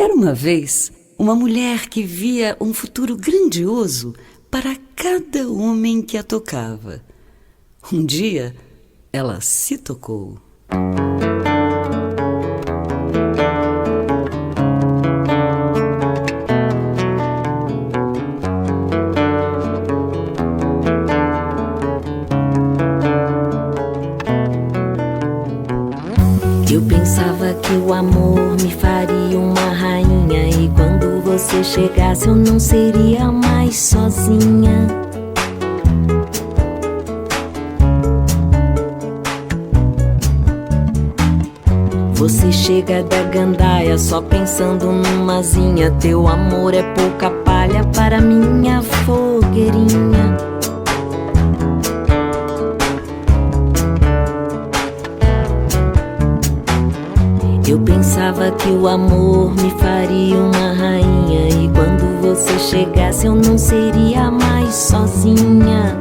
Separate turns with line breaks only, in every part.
Era uma vez uma mulher que via um futuro grandioso para cada homem que a tocava. Um dia, ela se tocou.
Eu pensava que o amor me faria uma rainha, e quando você chegasse eu não seria mais sozinha. Você chega da gandaia só pensando numazinha. Teu amor é pouca palha para minha fogueirinha. Eu pensava que o amor me faria uma rainha, e quando você chegasse eu não seria mais sozinha.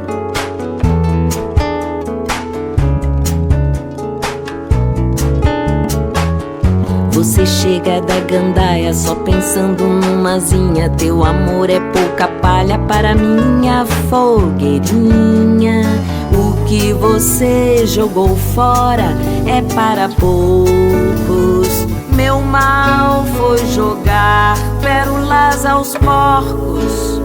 Você chega da gandaia só pensando numazinha. Teu amor é pouca palha para minha fogueirinha. O que você jogou fora é para poucos. Meu mal foi jogar pérolas aos porcos.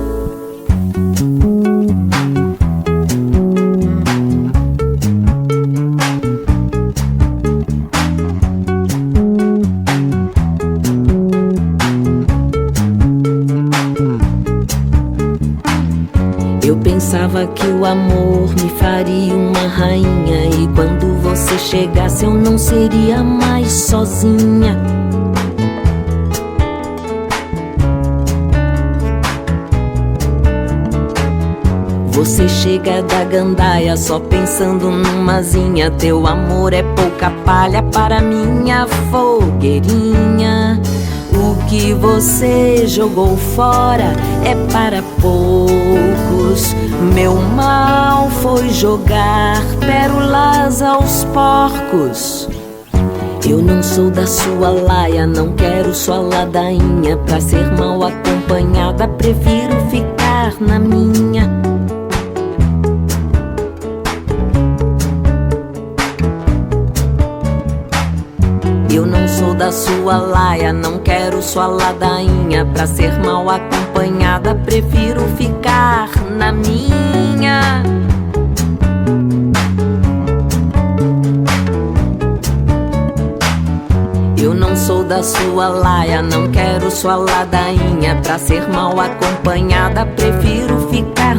Eu pensava que o amor me faria uma rainha, e quando você chegasse eu não seria mais sozinha. Você chega da gandaia só pensando numazinha. Teu amor é pouca palha para minha fogueirinha. O que você jogou fora é para poucos. Meu mal foi jogar pérolas aos porcos. Eu não sou da sua laia, não quero sua ladainha. Pra ser mal acompanhada, prefiro ficar na minha. Eu não sou da sua laia, não quero sua ladainha. Pra ser mal acompanhada, prefiro ficar na minha. Eu não sou da sua laia, não quero sua ladainha. Pra ser mal acompanhada, prefiro ficar